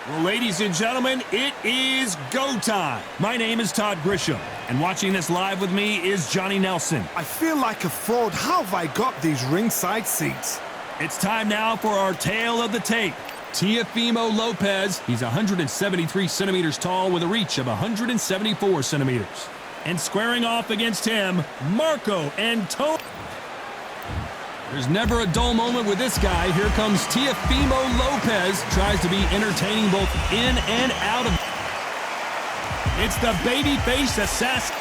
Well, ladies and gentlemen, it is go time. My name is Todd Grisham, and watching this live with me is Johnny Nelson. I feel like a fraud. How have I got these ringside seats? It's time now for our tale of the tape. Teofimo Lopez, he's 173 centimeters tall with a reach of 174 centimeters. And squaring off against him, Marco Antonio. There's never a dull moment with this guy. Here comes Teofimo Lopez. Tries to be entertaining both in and out of. It's the babyface assassin.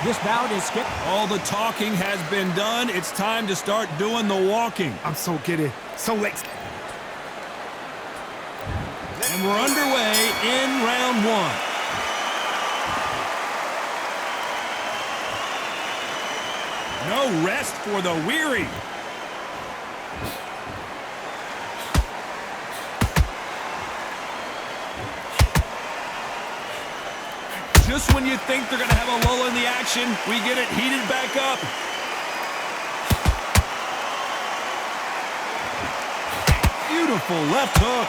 This bout is skipped. All the talking has been done. It's time to start doing the walking. I'm so giddy. So let's... And we're underway in round one. No rest for the weary. Just when you think they're going to have a lull in the action, we get it heated back up. Beautiful left hook.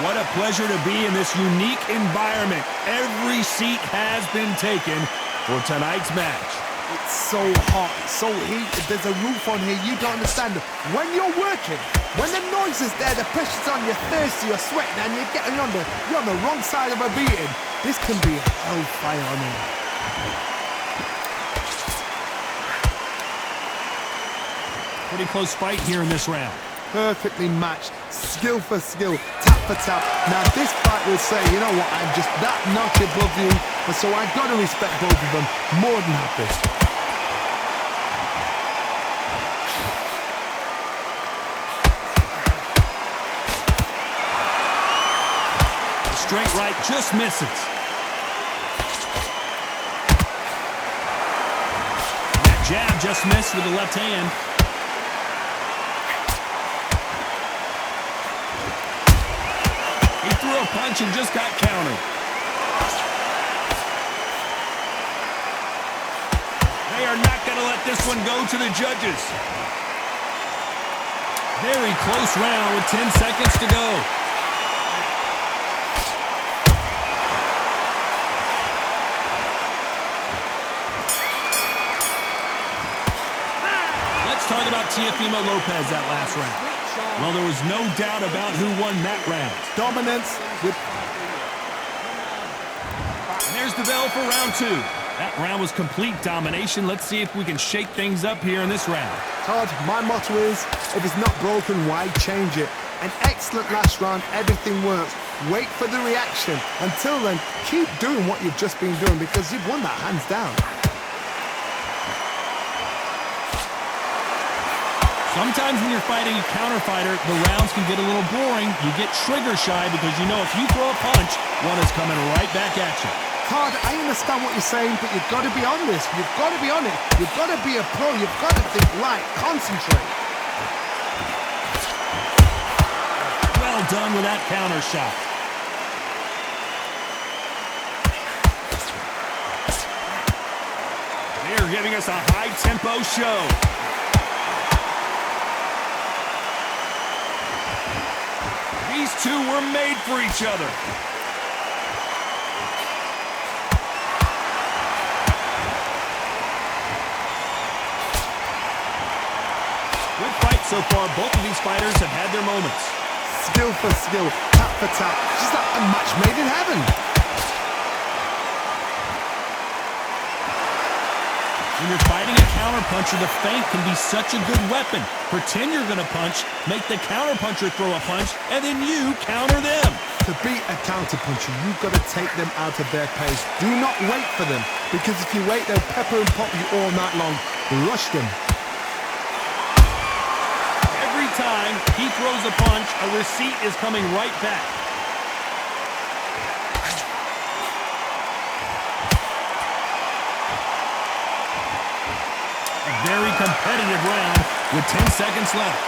What a pleasure to be in this unique environment. Every seat has been taken for tonight's match. It's so hot, so heated. There's a roof on here you don't understand. When you're working, when the noise is there, the pressure's on, you're thirsty, you're sweating, and you're on the wrong side of a beating. This can be hellfire on here. Pretty close fight here in this round. Perfectly matched, skill for skill, tap for tap. Now this fight will say, you know what, I'm just that notch above you, and so I've got to respect both of them more than happy. Straight right just misses. That jab just missed with the left hand. He threw a punch and just got countered. They are not going to let this one go to the judges. Very close round with 10 seconds to go. Let's talk about Teofimo Lopez that last round. Well, there was no doubt about who won that round. Dominance with... And there's the bell for round two. That round was complete domination. Let's see if we can shake things up here in this round. Todd, my motto is, if it's not broken, why change it? An excellent last round, everything works. Wait for the reaction. Until then, keep doing what you've just been doing because you've won that hands down. Sometimes when you're fighting a counter fighter, the rounds can get a little boring. You get trigger shy because you know if you throw a punch, one is coming right back at you. Todd, I understand what you're saying, but you've got to be on this. You've got to be on it. You've got to be a pro. You've got to think right. Concentrate. Well done with that counter shot. They're giving us a high-tempo show. These two were made for each other. Good fight so far. Both of these fighters have had their moments. Skill for skill, tap for tap. Just like a match made in heaven. When you're fighting a counterpuncher, the feint can be such a good weapon. Pretend you're going to punch, make the counterpuncher throw a punch, and then you counter them. To beat a counterpuncher, you've got to take them out of their pace. Do not wait for them, because if you wait, they'll pepper and pop you all night long. Rush them. Every time he throws a punch, a receipt is coming right back. A very competitive round with 10 seconds left.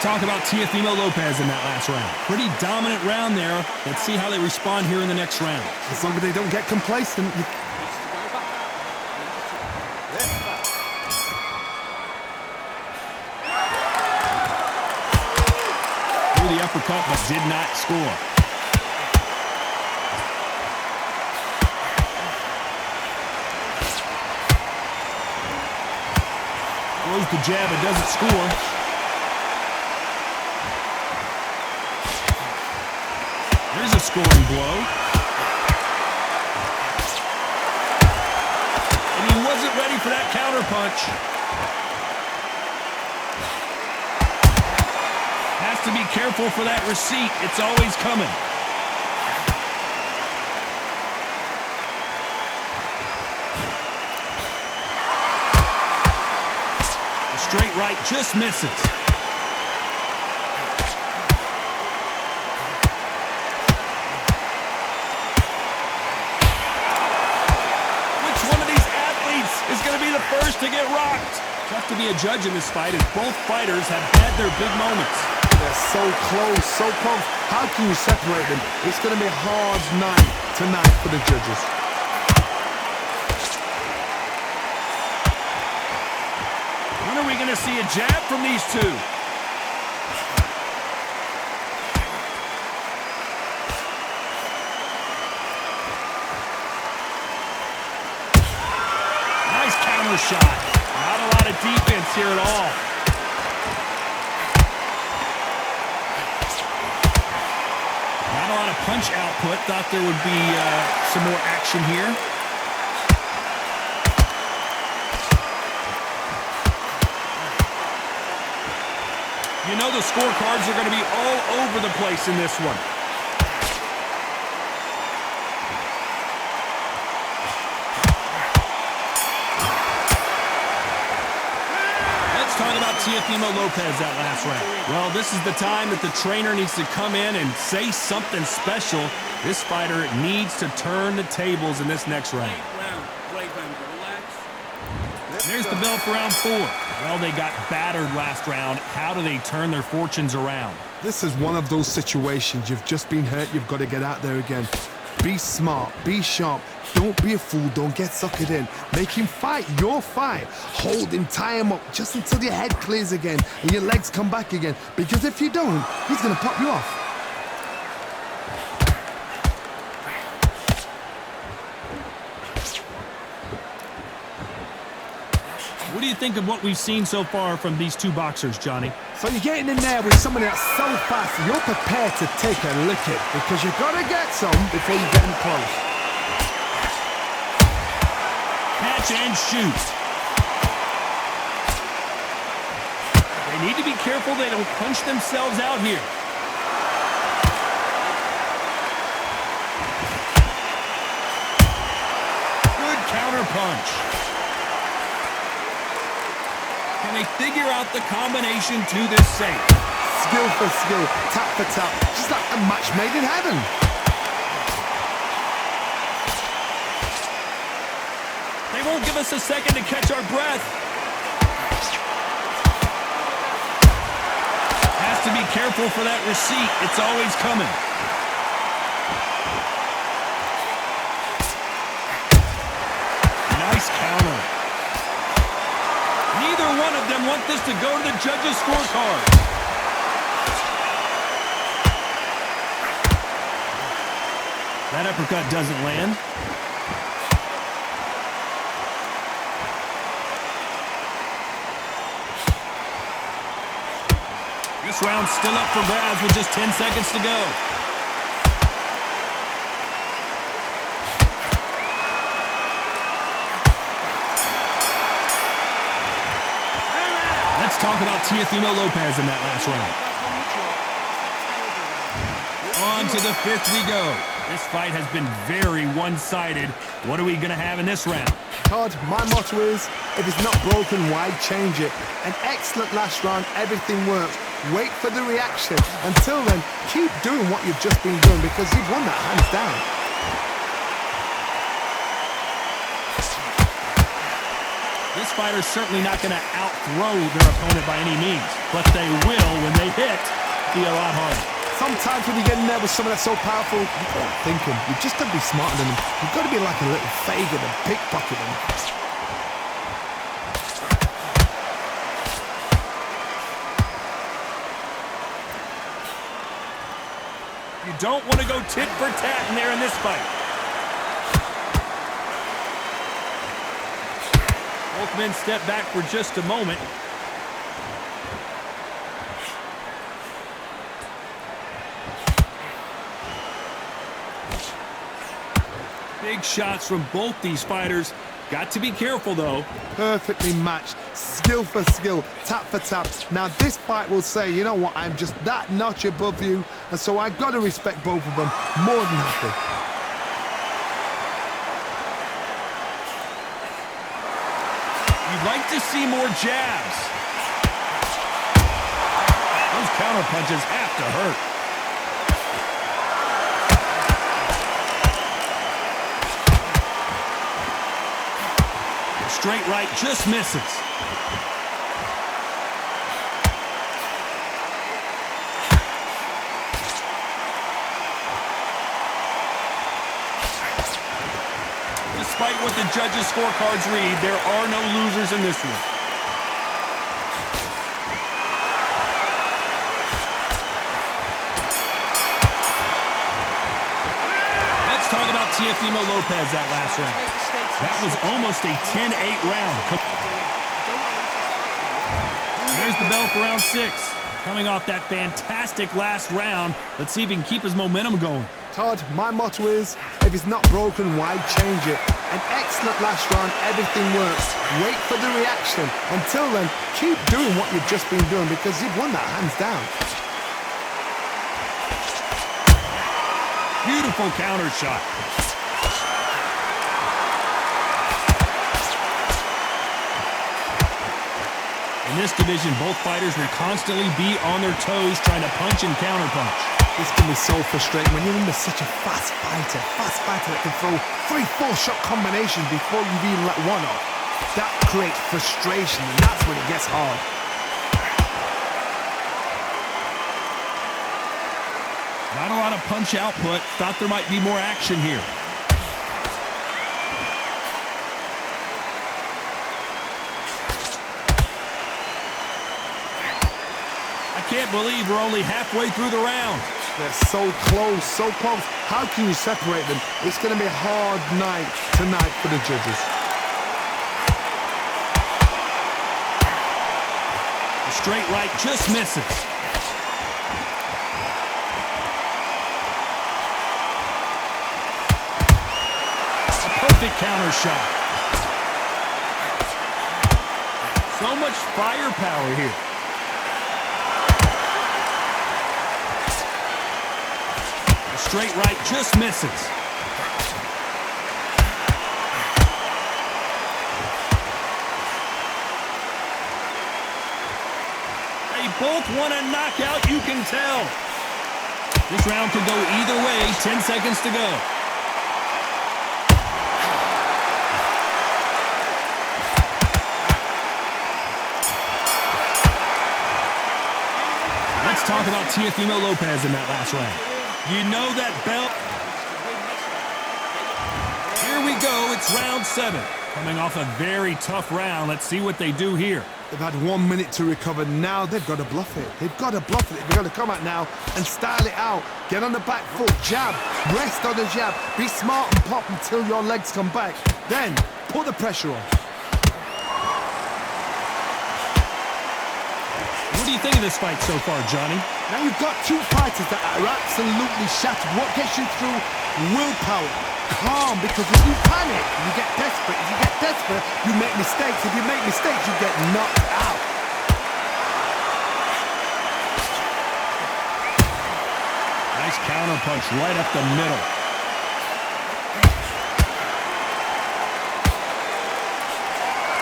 talk about Teofimo Lopez in that last round. Pretty dominant round there. Let's see how they respond here in the next round. As long as they don't get complacent. Threw the uppercut but did not score. Throws the jab, it doesn't score. There's a scoring blow. And he wasn't ready for that counter punch. Has to be careful for that receipt. It's always coming. The straight right just misses. Is going to be the first to get rocked. Tough to be a judge in this fight as both fighters have had their big moments. They're so close, so close. How can you separate them? It's going to be a hard night tonight for the judges. When are we going to see a jab from these two? Shot. Not a lot of defense here at all. Not a lot of punch output. Thought there would be some more action here. You know the scorecards are going to be all over the place in this one. Talk about Teofimo Lopez that last round. Well, this is the time that the trainer needs to come in and say something special. This fighter needs to turn the tables in this next round. There's the bell for round 4. Well, they got battered last round. How do they turn their fortunes around? This is one of those situations. You've just been hurt. You've got to get out there again. Be smart. Be sharp. Don't be a fool. Don't get suckered in. Make him fight your fight. Hold him, tie him up just until your head clears again and your legs come back again. Because if you don't, he's going to pop you off. What do you think of what we've seen so far from these two boxers, Johnny? So you're getting in there with somebody that's so fast, you're prepared to take a licking because you've got to get some before you get in close. Catch and shoot. They need to be careful they don't punch themselves out here. Good counter punch. Can they figure out the combination to this safe? Skill for skill, tap for tap, just like a match made in heaven. They won't give us a second to catch our breath. Has to be careful for that receipt. It's always coming. Nice counter. Neither one of them want this to go to the judges' scorecard. That uppercut doesn't land. This round's still up for grabs with just 10 seconds to go. Let's talk about Teofimo Lopez in that last round. On to the 5th we go. This fight has been very one-sided. What are we going to have in this round? Todd, my motto is, if it's not broken, why change it? An excellent last round, everything worked. Wait for the reaction. Until then, keep doing what you've just been doing because you've won that hands down. This fighter's certainly not going to out-throw their opponent by any means, but they will, when they hit, be a lot harder. Sometimes when you get in there with someone that's so powerful, you can't think him. You've just got to be smarter than him. You've got to be like a little faggot and pickpocket him. You don't want to go tit for tat in there in this fight. Both men step back for just a moment. Big shots from both these fighters. Got to be careful, though. Perfectly matched. Skill for skill. Tap for tap. Now, this fight will say, you know what, I'm just that notch above you, and so I've got to respect both of them more than happy. You'd like to see more jabs. Those counter punches have to hurt. Straight right just misses. Despite what the judges' scorecards read, there are no losers in this one. Let's talk about Teofimo Lopez that last round. That was almost a 10-8 round. There's the bell for round 6. Coming off that fantastic last round, let's see if he can keep his momentum going. Todd, my motto is, if it's not broken, why change it? An excellent last round, everything works. Wait for the reaction. Until then, keep doing what you've just been doing because you've won that hands down. Beautiful counter shot. In this division, both fighters will constantly be on their toes trying to punch and counterpunch. This can be so frustrating when you're under such a fast fighter that can throw 3-4 shot combinations before you've even let one off. That creates frustration, and that's when it gets hard. Not a lot of punch output. Thought there might be more action here. I can't believe we're only halfway through the round. They're so close, so close. How can you separate them? It's going to be a hard night tonight for the judges. The straight right just misses. A perfect counter shot. So much firepower here. Straight right just misses. They both want a knockout, you can tell. This round could go either way. 10 seconds to go. Let's talk about Teofimo Lopez in that last round. You know that belt. Here we go. It's round 7. Coming off a very tough round. Let's see what they do here. They've had 1 minute to recover. Now they've got to bluff it. They've got to bluff it. They've got to come out now and style it out. Get on the back foot. Jab. Rest on the jab. Be smart and pop until your legs come back. Then put the pressure on. What do you think of this fight so far, Johnny? Now you've got two fighters that are absolutely shattered. What gets you through? Willpower. Calm, because if you panic, you get desperate. If you get desperate, you make mistakes. If you make mistakes, you get knocked out. Nice counter punch right up the middle.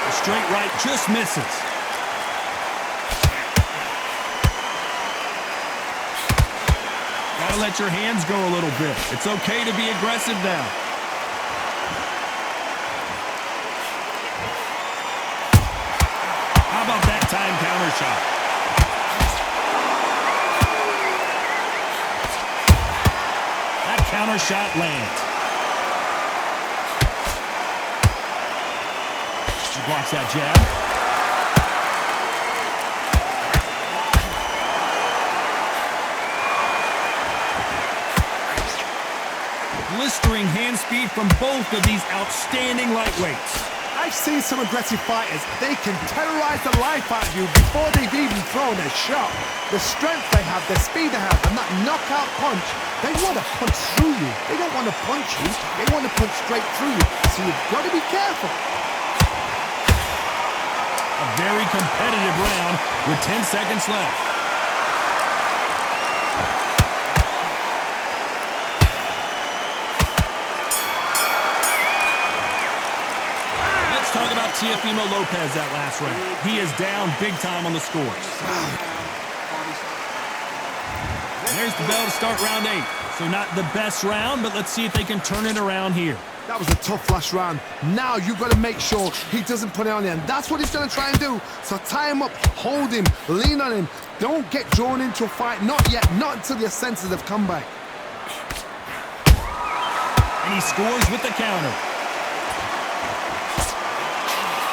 The straight right just misses. Gotta let your hands go a little bit. It's okay to be aggressive now. How about that time counter shot? That counter shot lands. He blocks that jab. Blistering hand speed from both of these outstanding lightweights. I've seen some aggressive fighters. They can terrorize the life out of you before they've even thrown a shot. The strength they have, the speed they have, and that knockout punch, they want to punch through you. They don't want to punch you. They want to punch straight through you. So you've got to be careful. A very competitive round with 10 seconds left. Talk about Teofimo Lopez that last round. He is down big time on the scores. There's the bell to start round 8. So not the best round, but let's see if they can turn it around here. That was a tough last round. Now you've got to make sure he doesn't put it on you. And that's what he's going to try and do. So tie him up, hold him, lean on him. Don't get drawn into a fight. Not yet. Not until your senses have come back. And he scores with the counter.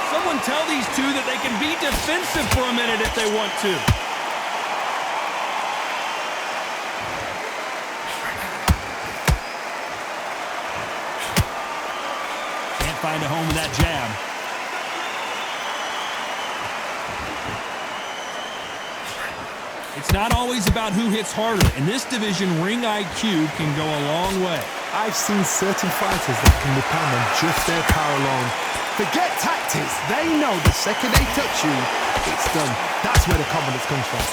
Someone tell these two that they can be defensive for a minute if they want to. Can't find a home with that jab. It's not always about who hits harder. In this division, ring IQ can go a long way. I've seen certain fighters that can depend on just their power alone. Forget tactics. They know the second they touch you, it's done. That's where the confidence comes from.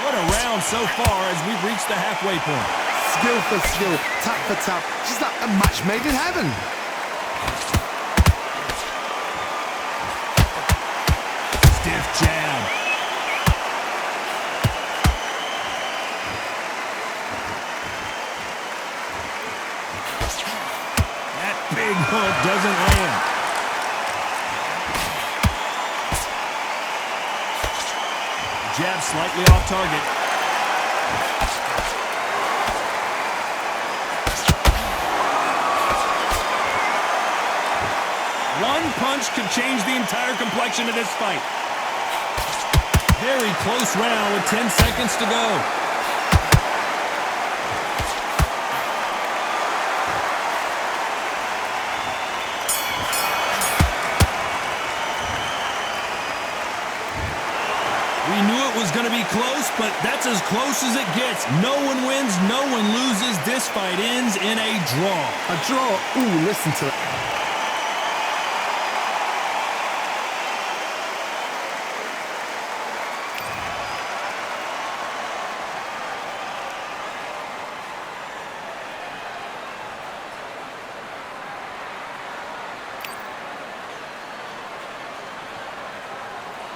What a round so far as we've reached the halfway point. Skill for skill, tap for tap. Just like a match made in heaven. Stiff jab. That big hook doesn't land. Jab slightly off target. One punch could change the entire complexion of this fight. Very close round with 10 seconds to go. We knew it was going to be close, but that's as close as it gets. No one wins, no one loses. This fight ends in a draw. A draw? Ooh, listen to it.